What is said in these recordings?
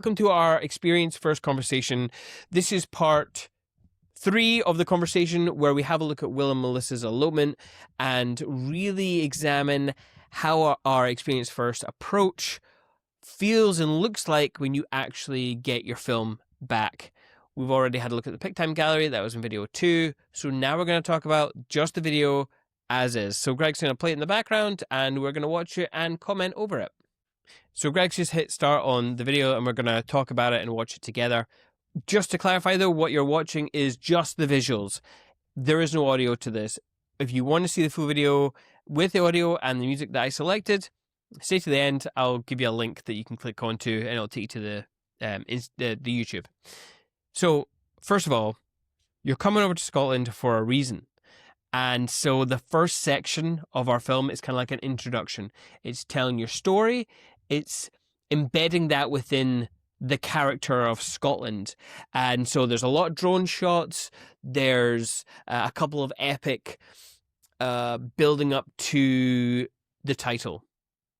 Welcome to our experience first conversation. This is part 3 of the conversation where we have a look at Will and Melissa's elopement and really examine how our experience first approach feels and looks like when you actually get your film back. We've already had a look at the Pic-Time gallery. That was in video 2. So now we're going to talk about just the video as is. So Gregg's going to play it in the background and we're going to watch it and comment over it. So Gregg's just hit start on the video and we're going to talk about it and watch it together. Just to clarify though, what you're watching is just the visuals. There is no audio to this. If you want to see the full video with the audio and the music that I selected, stay to the end. I'll give you a link that you can click onto and it'll take you to the YouTube. So first of all, you're coming over to Scotland for a reason. And so the first section of our film is kind of like an introduction. It's telling your story. It's embedding that within the character of Scotland. And so there's a lot of drone shots. There's a couple of epic building up to the title.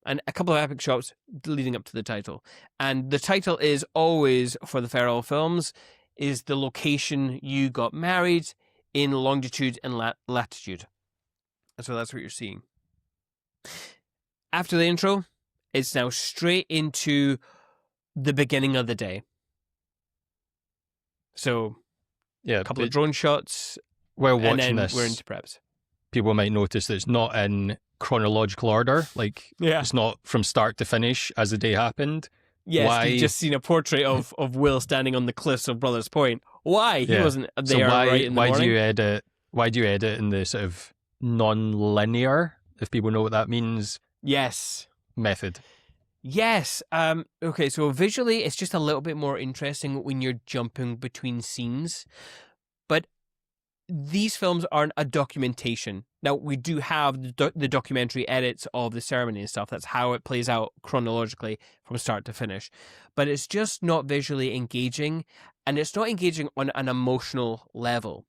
And a couple of epic shots leading up to the title. And the title is always, for the Farrell films, is the location you got married in longitude and latitude. So that's what you're seeing. After the intro, it's now straight into the beginning of the day. So, yeah, a couple of drone shots. While and watching then this, we're into preps. people might notice that it's not in chronological order. Like, it's not from start to finish as the day happened. Yes, you've just seen a portrait of Will standing on the cliffs of Brothers Point. Why? He wasn't there right in the morning. Why do you edit in the sort of non-linear, if people know what that means? Yes. Method. Yes. Okay, so visually, it's just a little bit more interesting when you're jumping between scenes. But these films aren't a documentation. Now, we do have the documentary edits of the ceremony and stuff. That's how it plays out chronologically from start to finish. But it's just not visually engaging, and it's not engaging on an emotional level.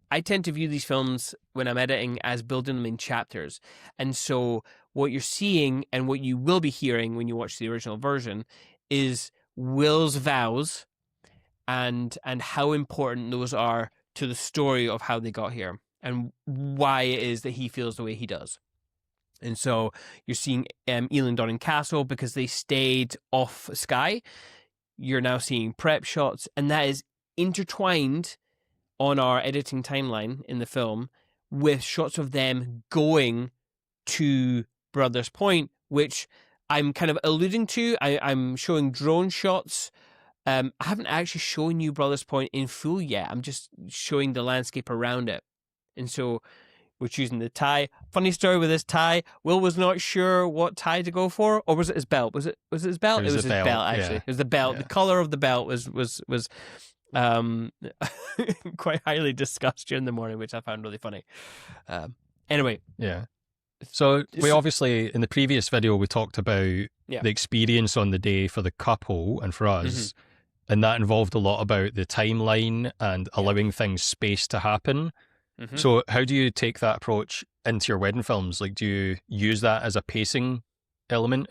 I tend to view these films when I'm editing as building them in chapters. And so what you're seeing and what you will be hearing when you watch the original version is Will's vows and how important those are to the story of how they got here and why it is that he feels the way he does. And so you're seeing Elopement Castle because they stayed off Skye. You're now seeing prep shots, and that is intertwined on our editing timeline in the film with shots of them going to Brothers Point, which I'm kind of alluding to. I'm showing drone shots. I haven't actually shown you Brothers Point in full yet. I'm just showing the landscape around it. And so we're choosing the tie. Funny story with this tie. Will was not sure what tie to go for, or was it his belt? Was it his belt? It was his belt, actually. Yeah. It was the belt. Yeah. The color of the belt was quite highly discussed during the morning, which I found really funny. Anyway. Yeah. So we obviously, in the previous video, we talked about the experience on the day for the couple and for us. And that involved a lot about the timeline and allowing things space to happen. So how do you take that approach into your wedding films? Like, do you use that as a pacing element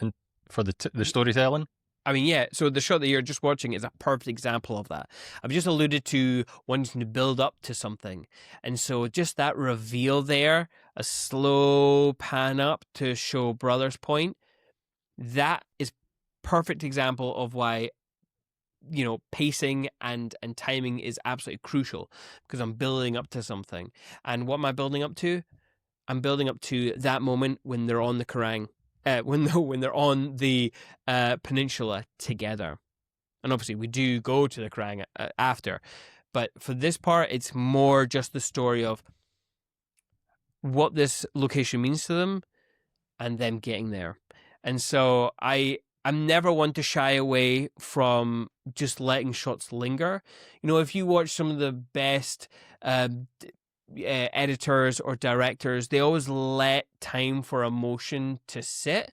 for the storytelling? I mean, yeah. So the shot that you're just watching is a perfect example of that. I've just alluded to wanting to build up to something. And so just that reveal there, a slow pan up to show Brothers Point, that is perfect example of why, you know, pacing and timing is absolutely crucial, because I'm building up to something. And what am I building up to? I'm building up to that moment when they're on the Kerrang, when they're on the peninsula together. And obviously we do go to the Kerrang after. But for this part, it's more just the story of what this location means to them and them getting there. And so I'm never one to shy away from just letting shots linger. You know, if you watch some of the best editors or directors, they always let time for emotion to sit.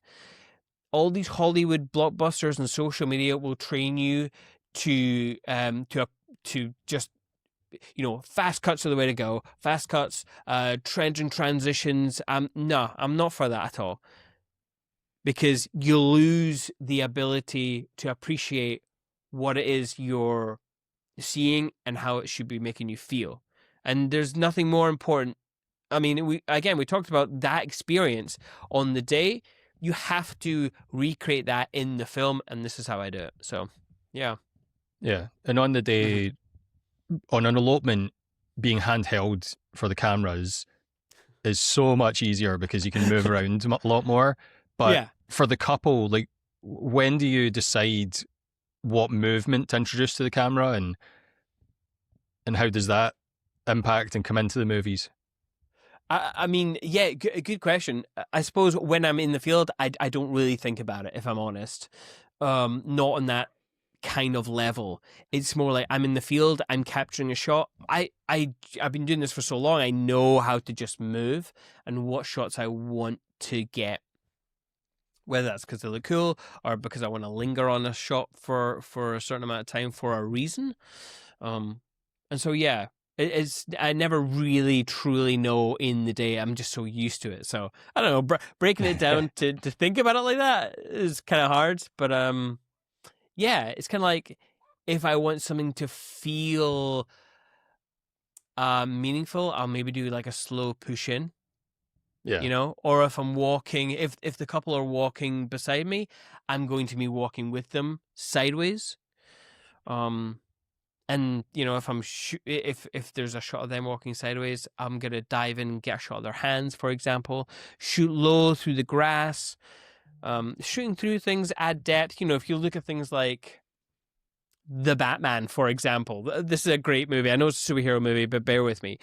All these Hollywood blockbusters and social media will train you to just, you know, fast cuts are the way to go. Fast cuts, trends and transitions. No, I'm not for that at all. Because you lose the ability to appreciate what it is you're seeing and how it should be making you feel. And there's nothing more important. I mean, we talked about that experience on the day. You have to recreate that in the film, and this is how I do it. So, yeah. Yeah. And on the day, on an elopement, being handheld for the cameras is so much easier because you can move around a lot more. But for the couple, like, when do you decide what movement to introduce to the camera, and how does that impact and come into the movies? I mean, yeah, good question. I suppose when I'm in the field, I don't really think about it, if I'm honest. Not on that kind of level. It's more like I'm in the field, I'm capturing a shot. I've been doing this for so long, I know how to just move and what shots I want to get. Whether that's because they look cool or because I want to linger on a shot for a certain amount of time for a reason. And so, yeah. I never really truly know in the day. I'm just so used to it. So I don't know. Breaking it down to think about it like that is kind of hard. But yeah, it's kind of like if I want something to feel meaningful, I'll maybe do like a slow push in. Yeah. You know, or if I'm walking, if the couple are walking beside me, I'm going to be walking with them sideways. And you know, if I'm if there's a shot of them walking sideways, I'm gonna dive in and get a shot of their hands, for example. Shoot low through the grass. Shooting through things add depth. You know, if you look at things like The Batman, for example, this is a great movie. I know it's a superhero movie, but bear with me.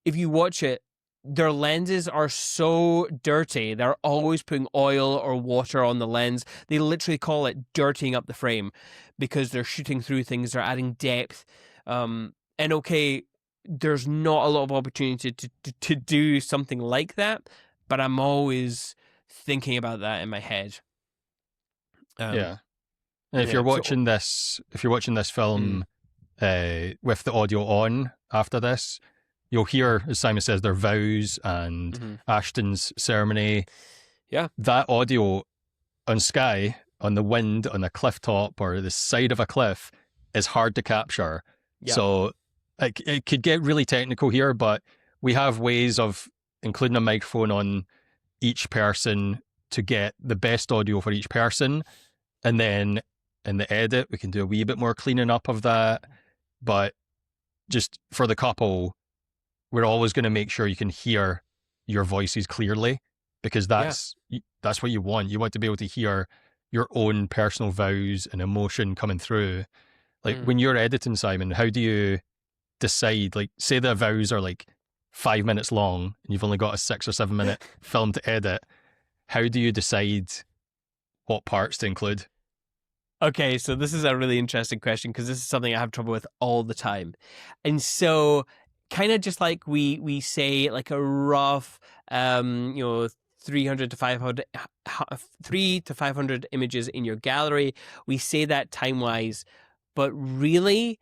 If you watch it, their lenses are so dirty. They're always putting oil or water on the lens. They literally call it dirtying up the frame because they're shooting through things. They're adding depth. And okay, there's not a lot of opportunity to do something like that, but I'm always thinking about that in my head. Yeah. And if you're watching this film with the audio on after this, you'll hear, as Simon says, their vows and Ashton's ceremony. Yeah. That audio on Sky, on the wind, on a cliff top or the side of a cliff is hard to capture. Yeah. So it could get really technical here, but we have ways of including a microphone on each person to get the best audio for each person. And then in the edit, we can do a wee bit more cleaning up of that. But just for the couple, we're always going to make sure you can hear your voices clearly, because that's what you want. You want to be able to hear your own personal vows and emotion coming through. Like when you're editing, Simon, how do you decide, like, say the vows are like 5 minutes long and you've only got a 6 or 7 minute film to edit. How do you decide what parts to include? Okay, so this is a really interesting question because this is something I have trouble with all the time. And so kind of just like we say like a rough, 300 to 500, 3 to 500 images in your gallery. We say that time-wise, but really,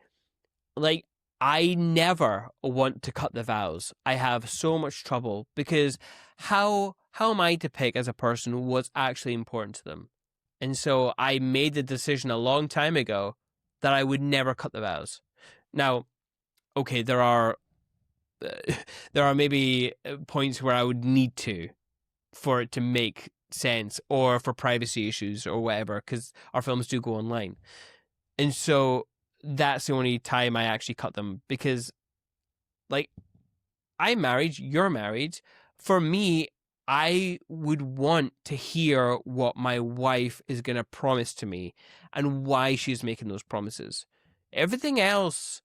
like, I never want to cut the vows. I have so much trouble because how am I to pick as a person what's actually important to them? And so I made the decision a long time ago that I would never cut the vows. Now, okay, there are maybe points where I would need to for it to make sense, or for privacy issues or whatever, because our films do go online. And so that's the only time I actually cut them, because, like, I'm married, you're married. For me, I would want to hear what my wife is going to promise to me and why she's making those promises. Everything else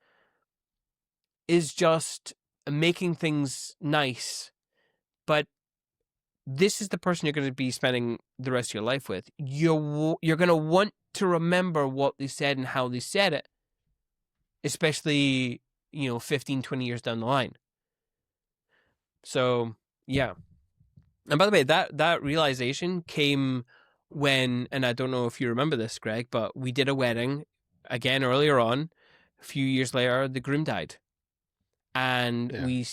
is just making things nice. But this is the person you're going to be spending the rest of your life with. You're going to want to remember what they said and how they said it, especially, 15, 20 years down the line. So, yeah. And by the way, that realization came when, and I don't know if you remember this, Greg, but we did a wedding again earlier on. A few years later, the groom died. And we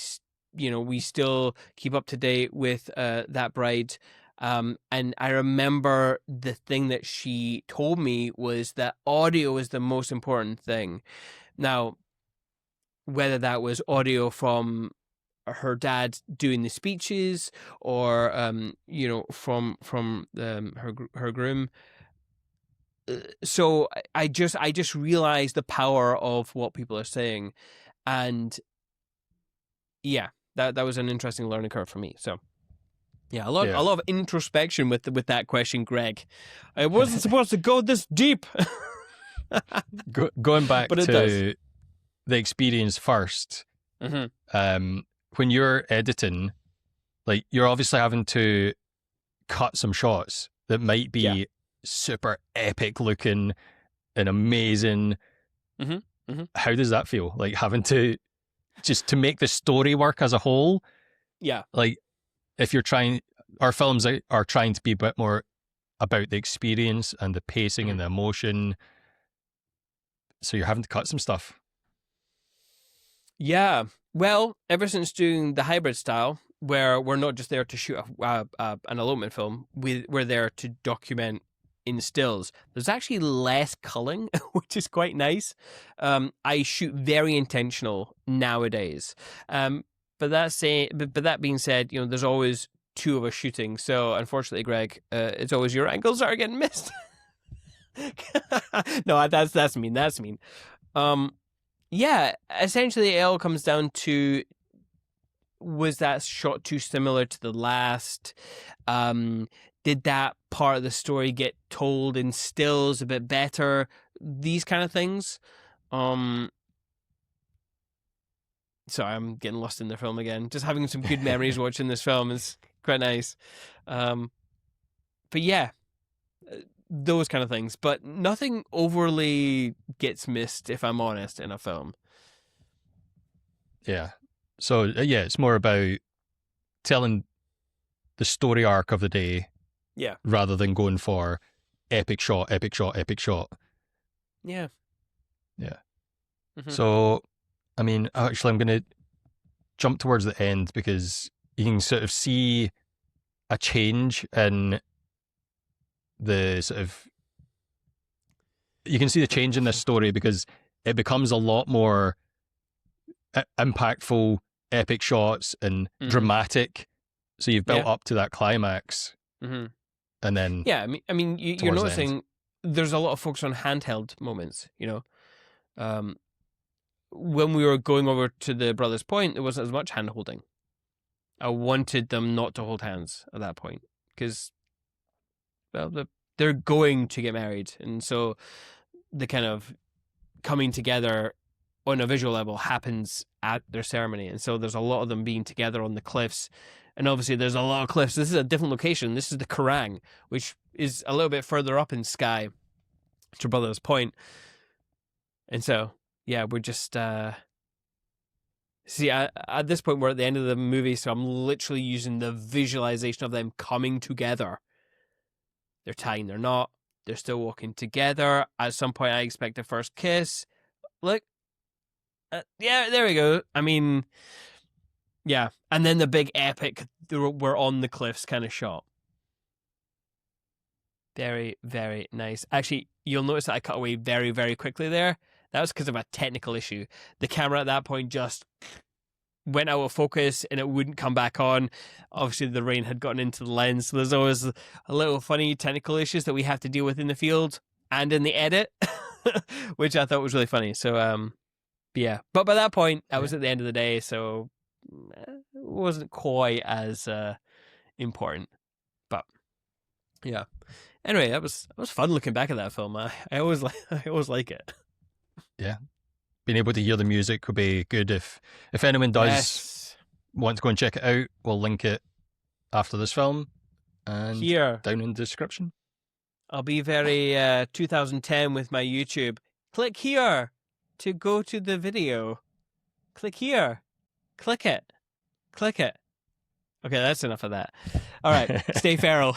still keep up to date with that bride. And I remember the thing that she told me was that audio is the most important thing. Now, whether that was audio from her dad doing the speeches, or from her groom. So I just realized the power of what people are saying, and yeah, that was an interesting learning curve for me. So yeah, a lot of introspection with that question, Greg. I wasn't supposed to go this deep. Going back to the experience first. Mm-hmm. When you're editing, like, you're obviously having to cut some shots that might be super epic looking and amazing. Mm-hmm. Mm-hmm. How does that feel? Like, having to just to make the story work as a whole? Yeah. Like, if you're trying, our films are trying to be a bit more about the experience and the pacing and the emotion. So you're having to cut some stuff. Yeah. Well, ever since doing the hybrid style, where we're not just there to shoot an elopement film, we're there to document in stills. There's actually less culling, which is quite nice. I shoot very intentional nowadays. But that being said, there's always two of us shooting. So unfortunately, Greg, it's always your angles that are getting missed. No, that's mean. That's mean. Yeah, essentially it all comes down to, was that shot too similar to the last? Did that part of the story get told in stills a bit better? These kind of things. Sorry, I'm getting lost in the film again. Just having some good memories watching this film is quite nice. But yeah, those kind of things, but nothing overly gets missed, if I'm honest, in a film. Yeah. So yeah, it's more about telling the story arc of the day, rather than going for epic shot. Yeah. Mm-hmm. So, I mean, actually, I'm going to jump towards the end, because you can sort of see a change in the you can see the change in this story, because it becomes a lot more impactful, epic shots and dramatic. So you've built up to that climax, and then I mean, you're noticing there's a lot of focus on handheld moments. When we were going over to the Brothers' Point, there wasn't as much hand holding. I wanted them not to hold hands at that point, because, well, they're going to get married, and so the kind of coming together on a visual level happens at their ceremony, and so there's a lot of them being together on the cliffs, and obviously there's a lot of cliffs. This is a different location. This is the Kerrang, which is a little bit further up in Skye to Brothers' Point, and so yeah, we're just see, at this point we're at the end of the movie, so I'm literally using the visualization of them coming together. They're tying their knot. They're still walking together. At some point, I expect a first kiss. Look. Yeah, there we go. I mean, yeah. And then the big epic, we're on the cliffs kind of shot. Very, very nice. Actually, you'll notice that I cut away very, very quickly there. That was because of a technical issue. The camera at that point just went out of focus and it wouldn't come back on. Obviously, the rain had gotten into the lens, so there's always a little funny technical issues that we have to deal with in the field and in the edit, which I thought was really funny. So, yeah. But by that point, I was at the end of the day, so it wasn't quite as important. But yeah. Anyway, that was fun looking back at that film. I always like it. Yeah. Being able to hear the music would be good. If anyone does want to go and check it out, we'll link it after this film and here down in the description. I'll be very 2010 with my YouTube. Click here to go to the video. Click here. Click it. Okay, that's enough of that. All right, stay feral.